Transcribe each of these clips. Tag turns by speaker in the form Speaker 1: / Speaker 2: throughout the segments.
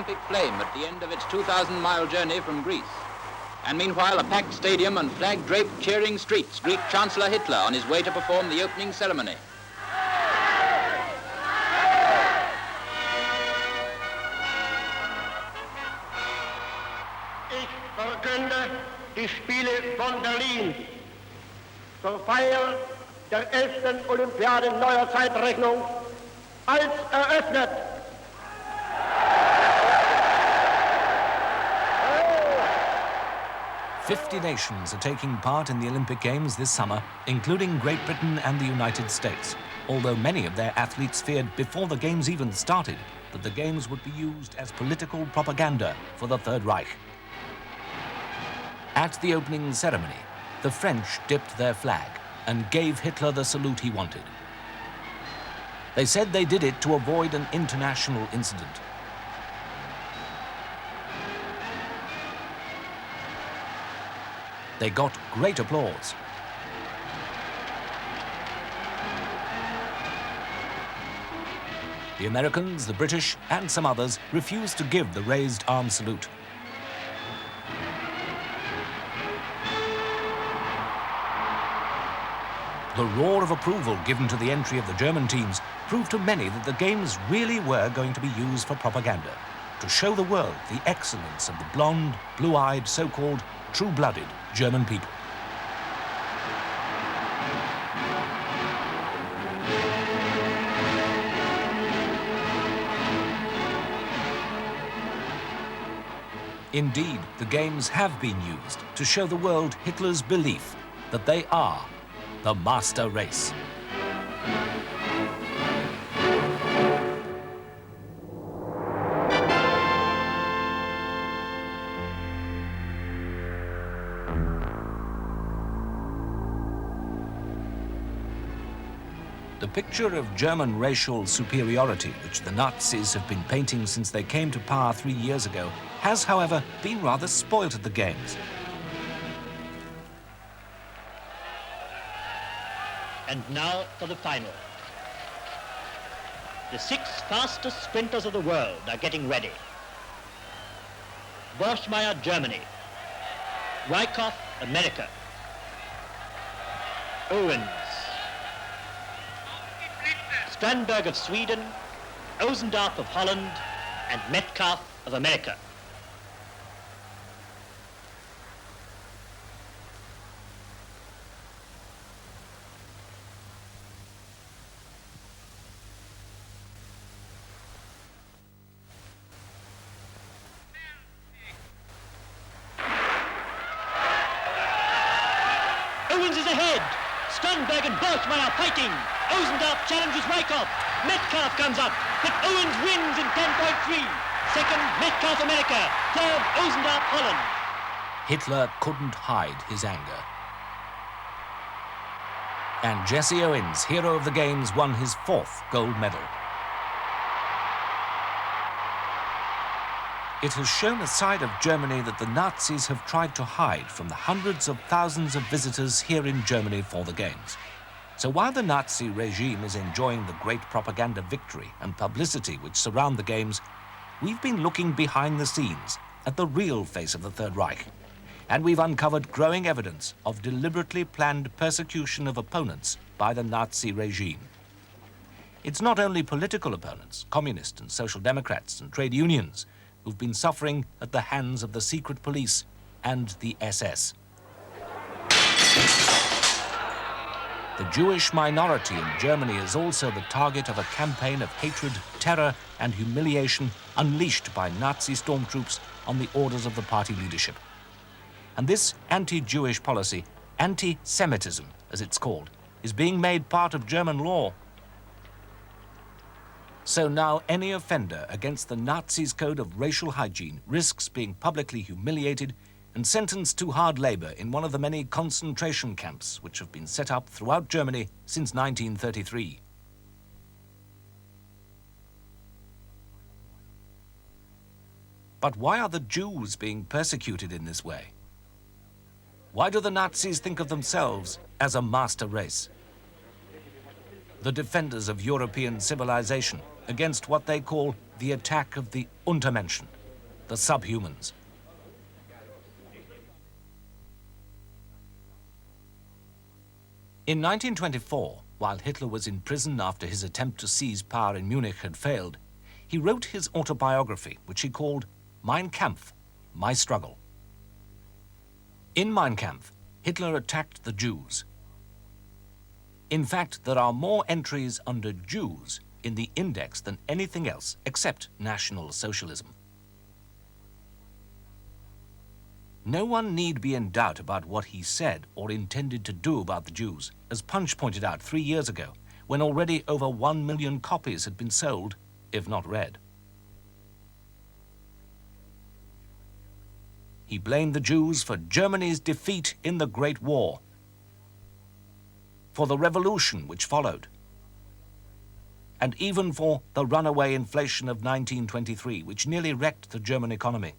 Speaker 1: Olympic flame at the end of its 2,000-mile journey from Greece. And meanwhile, a packed stadium and flag-draped cheering streets greet Chancellor Hitler on his way to perform the opening ceremony.
Speaker 2: Ich verkünde die Spiele von Berlin zur Feier der 11. Olympiade neuer Zeitrechnung als eröffnet.
Speaker 3: 50 nations are taking part in the Olympic Games this summer, including Great Britain and the United States, although many of their athletes feared before the Games even started that the Games would be used as political propaganda for the Third Reich. At the opening ceremony, the French dipped their flag and gave Hitler the salute he wanted. They said they did it to avoid an international incident. They got great applause. The Americans, the British, and some others refused to give the raised arm salute. The roar of approval given to the entry of the German teams proved to many that the Games really were going to be used for propaganda, to show the world the excellence of the blonde, blue-eyed, so-called true-blooded German people. Indeed, the Games have been used to show the world Hitler's belief that they are the master race. The picture of German racial superiority, which the Nazis have been painting since they came to power 3 years ago, has, however, been rather spoilt at the Games.
Speaker 4: And now for the final. The 6 fastest sprinters of the world are getting ready. Borchmeyer, Germany. Wyckoff, America. Owens. Strandberg of Sweden, Osendorf of Holland, and Metcalf of America. Owens is ahead. Strandberg and Borchmeyer fighting. Osendorf challenges Wyckoff. Metcalf comes up, but Owens wins in 10.3. Second, Metcalf, America. Third, Osendorf, Holland.
Speaker 3: Hitler couldn't hide his anger. And Jesse Owens, hero of the Games, won his 4th gold medal. It has shown a side of Germany that the Nazis have tried to hide from the hundreds of thousands of visitors here in Germany for the Games. So while the Nazi regime is enjoying the great propaganda victory and publicity which surround the Games, we've been looking behind the scenes at the real face of the Third Reich. And we've uncovered growing evidence of deliberately planned persecution of opponents by the Nazi regime. It's not only political opponents, communists and social democrats and trade unions, who've been suffering at the hands of the secret police and the SS. The Jewish minority in Germany is also the target of a campaign of hatred, terror, and humiliation unleashed by Nazi stormtroops on the orders of the party leadership. And this anti-Jewish policy, anti-Semitism, as it's called, is being made part of German law. So now any offender against the Nazis' code of racial hygiene risks being publicly humiliated and sentenced to hard labor in one of the many concentration camps which have been set up throughout Germany since 1933. But why are the Jews being persecuted in this way? Why do the Nazis think of themselves as a master race? The defenders of European civilization against what they call the attack of the Untermenschen, the subhumans. In 1924, while Hitler was in prison after his attempt to seize power in Munich had failed, he wrote his autobiography, which he called Mein Kampf, My Struggle. In Mein Kampf, Hitler attacked the Jews. In fact, there are more entries under Jews in the index than anything else except National Socialism. No one need be in doubt about what he said or intended to do about the Jews, as Punch pointed out 3 years ago, when already over 1 million copies had been sold, if not read. He blamed the Jews for Germany's defeat in the Great War, for the revolution which followed, and even for the runaway inflation of 1923, which nearly wrecked the German economy.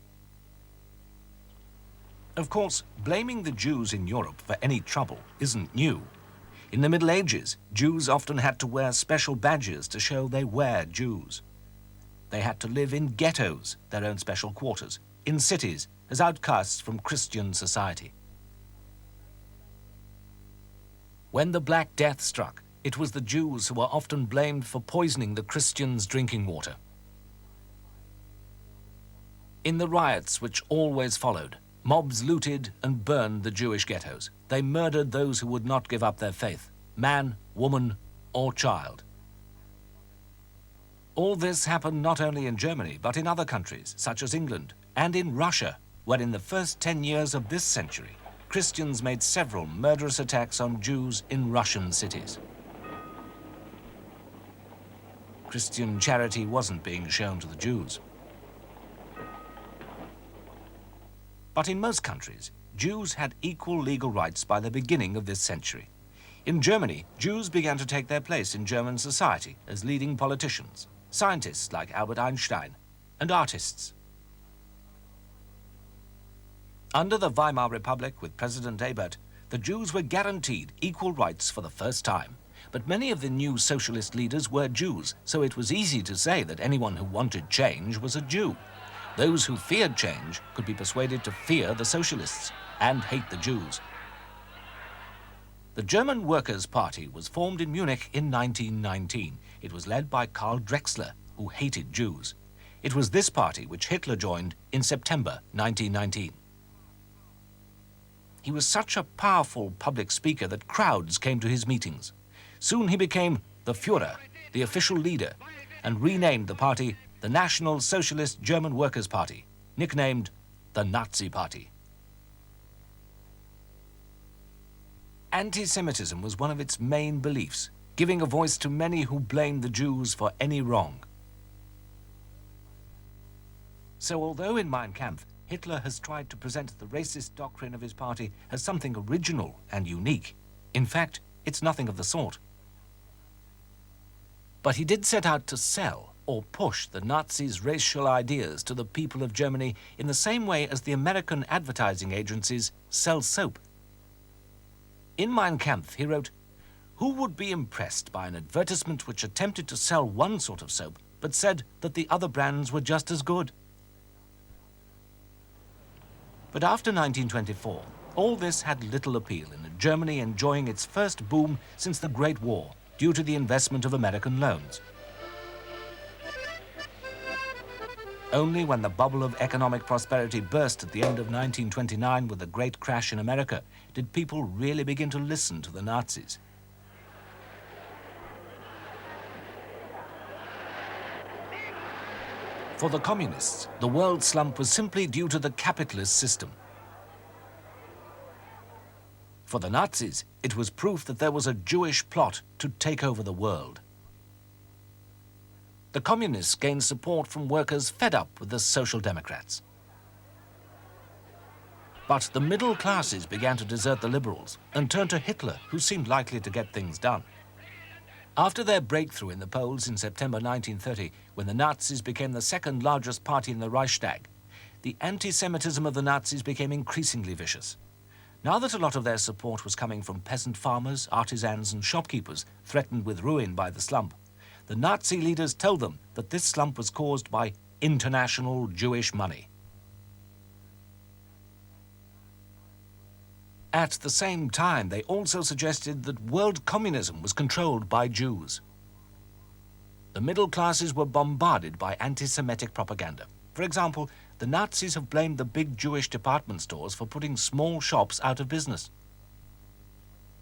Speaker 3: Of course, blaming the Jews in Europe for any trouble isn't new. In the Middle Ages, Jews often had to wear special badges to show they were Jews. They had to live in ghettos, their own special quarters, in cities, as outcasts from Christian society. When the Black Death struck, it was the Jews who were often blamed for poisoning the Christians' drinking water. In the riots which always followed, mobs looted and burned the Jewish ghettos. They murdered those who would not give up their faith, man, woman, or child. All this happened not only in Germany, but in other countries, such as England, and in Russia, where in the first 10 years of this century, Christians made several murderous attacks on Jews in Russian cities. Christian charity wasn't being shown to the Jews. But in most countries, Jews had equal legal rights by the beginning of this century. In Germany, Jews began to take their place in German society as leading politicians, scientists like Albert Einstein, and artists. Under the Weimar Republic with President Ebert, the Jews were guaranteed equal rights for the first time. But many of the new socialist leaders were Jews, so it was easy to say that anyone who wanted change was a Jew. Those who feared change could be persuaded to fear the socialists and hate the Jews. The German Workers' Party was formed in Munich in 1919. It was led by Karl Drexler, who hated Jews. It was this party which Hitler joined in September 1919. He was such a powerful public speaker that crowds came to his meetings. Soon he became the Führer, the official leader, and renamed the party the National Socialist German Workers' Party, nicknamed the Nazi Party. Anti-Semitism was one of its main beliefs, giving a voice to many who blamed the Jews for any wrong. So although in Mein Kampf, Hitler has tried to present the racist doctrine of his party as something original and unique, in fact, it's nothing of the sort. But he did set out to sell or push the Nazis' racial ideas to the people of Germany in the same way as the American advertising agencies sell soap. In Mein Kampf, he wrote, "Who would be impressed by an advertisement which attempted to sell one sort of soap but said that the other brands were just as good?" But after 1924, all this had little appeal in a Germany enjoying its first boom since the Great War due to the investment of American loans. Only when the bubble of economic prosperity burst at the end of 1929 with the great crash in America did people really begin to listen to the Nazis. For the communists, the world slump was simply due to the capitalist system. For the Nazis, it was proof that there was a Jewish plot to take over the world. The communists gained support from workers fed up with the Social Democrats. But the middle classes began to desert the liberals and turn to Hitler, who seemed likely to get things done. After their breakthrough in the polls in September 1930, when the Nazis became the second largest party in the Reichstag, the anti-Semitism of the Nazis became increasingly vicious. Now that a lot of their support was coming from peasant farmers, artisans, and shopkeepers threatened with ruin by the slump, the Nazi leaders told them that this slump was caused by international Jewish money, At the same time, they also suggested that world communism was controlled by Jews. The middle classes were bombarded by anti-Semitic propaganda. For example, the Nazis have blamed the big Jewish department stores for putting small shops out of business.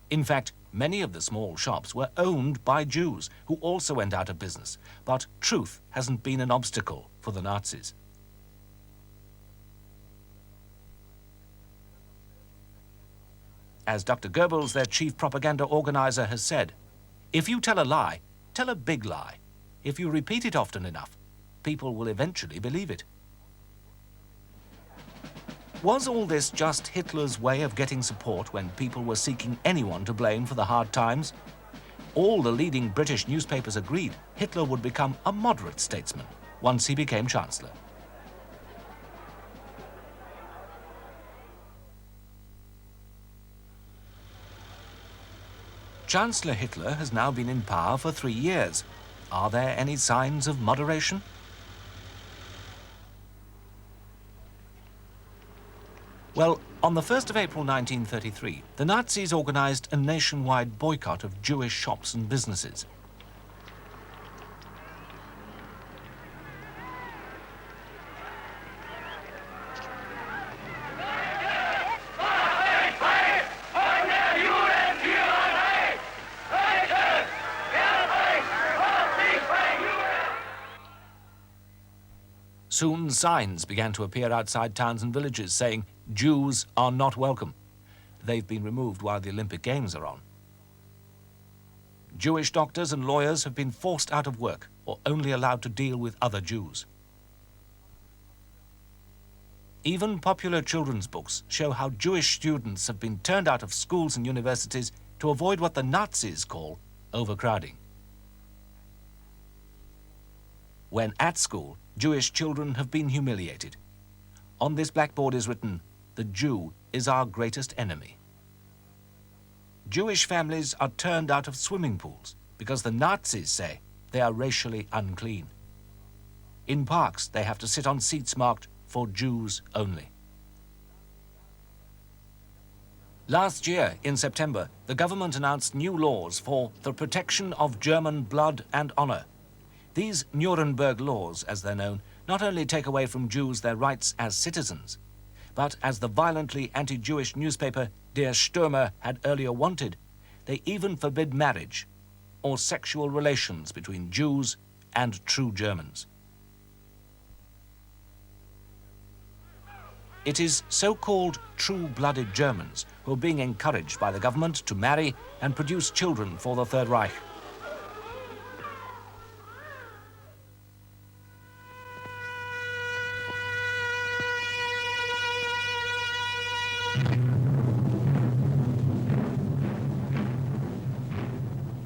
Speaker 3: In fact, many of the small shops were owned by Jews, who also went out of business. But truth hasn't been an obstacle for the Nazis. As Dr. Goebbels, their chief propaganda organizer, has said, if you tell a lie, tell a big lie. If you repeat it often enough, people will eventually believe it. Was all this just Hitler's way of getting support when people were seeking anyone to blame for the hard times? All the leading British newspapers agreed Hitler would become a moderate statesman once he became Chancellor. Chancellor Hitler has now been in power for 3 years. Are there any signs of moderation? Well, on the 1st of April 1933, the Nazis organized a nationwide boycott of Jewish shops and businesses. Soon signs began to appear outside towns and villages saying, Jews are not welcome. They've been removed while the Olympic Games are on. Jewish doctors and lawyers have been forced out of work or only allowed to deal with other Jews. Even popular children's books show how Jewish students have been turned out of schools and universities to avoid what the Nazis call overcrowding. When at school, Jewish children have been humiliated. On this blackboard is written, "The Jew is our greatest enemy." Jewish families are turned out of swimming pools because the Nazis say they are racially unclean. In parks, they have to sit on seats marked for Jews only. Last year, in September, the government announced new laws for the protection of German blood and honor. These Nuremberg laws, as they're known, not only take away from Jews their rights as citizens, but as the violently anti-Jewish newspaper Der Stürmer had earlier wanted, they even forbid marriage or sexual relations between Jews and true Germans. It is so-called true-blooded Germans who are being encouraged by the government to marry and produce children for the Third Reich.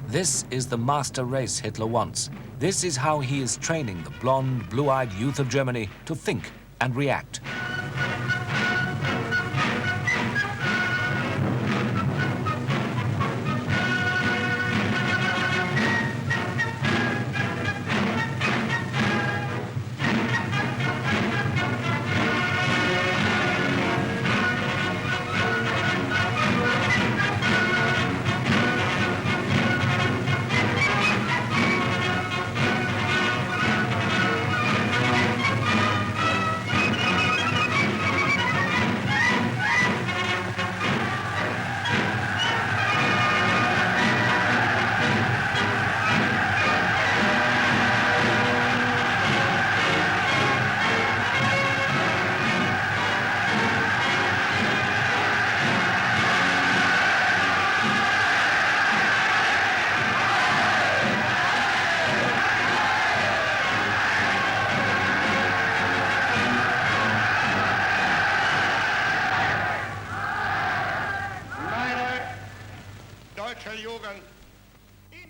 Speaker 3: This is the master race Hitler wants. This is how he is training the blonde, blue-eyed youth of Germany to think and react.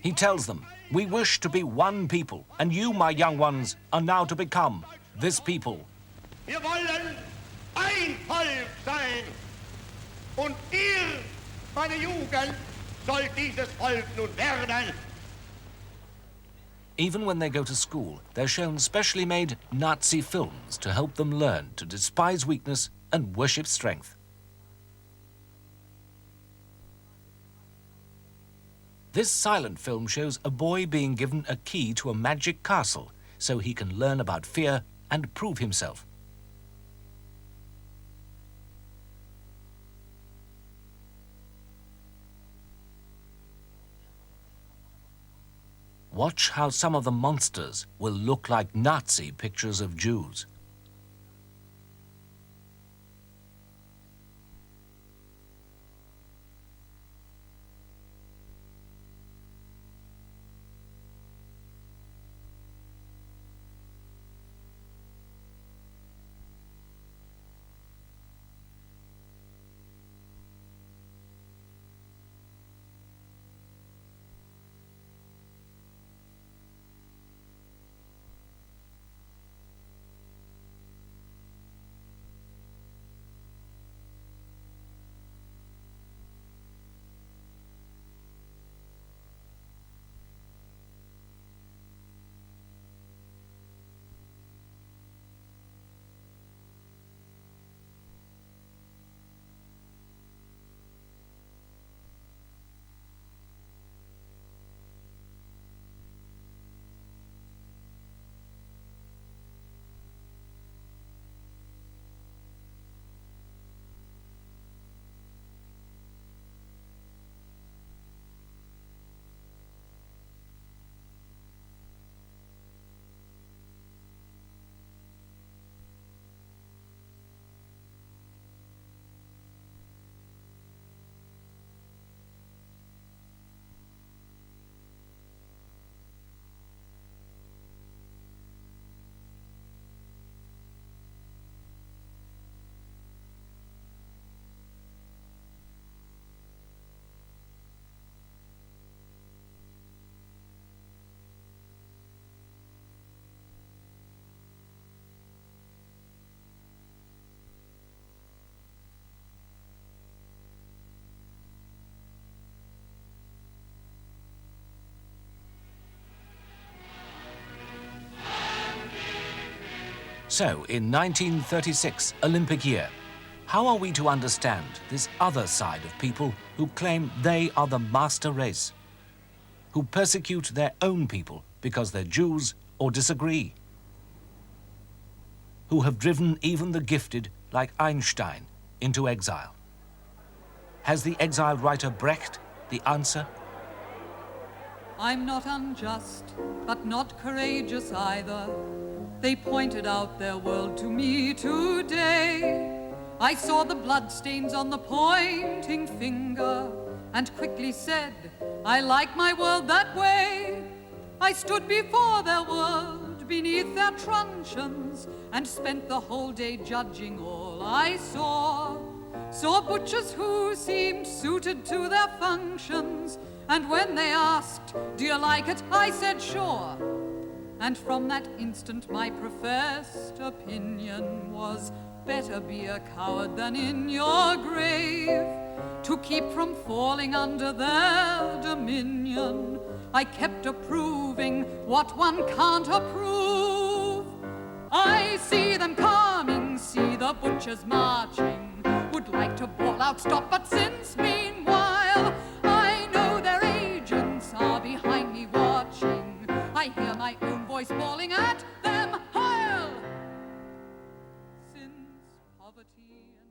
Speaker 3: He tells them, "We wish to be one people, and you, my young ones, are now to become this people."
Speaker 2: Wir wollen ein Volk sein. Und ihr, meine Jugend, sollt dieses Volk nun werden.
Speaker 3: Even when they go to school, they're shown specially made Nazi films to help them learn to despise weakness and worship strength. This silent film shows a boy being given a key to a magic castle so he can learn about fear and prove himself. Watch how some of the monsters will look like Nazi pictures of Jews. So, in 1936, Olympic year, how are we to understand this other side of people who claim they are the master race, who persecute their own people because they're Jews or disagree, who have driven even the gifted, like Einstein, into exile? Has the exiled writer Brecht the answer?
Speaker 5: I'm not unjust, but not courageous either. They pointed out their world to me today. I saw the bloodstains on the pointing finger and quickly said, I like my world that way. I stood before their world, beneath their truncheons, and spent the whole day judging all I saw. Saw butchers who seemed suited to their functions, and when they asked, do you like it? I said, sure. And from that instant my professed opinion was, better be a coward than in your grave. To keep from falling under their dominion, I kept approving what one can't approve. I see them coming, see the butchers marching, would like to bawl out stop, but since meanwhile I know their agents are behind me watching, I hear my own voice bawling at them, Heil! Since poverty and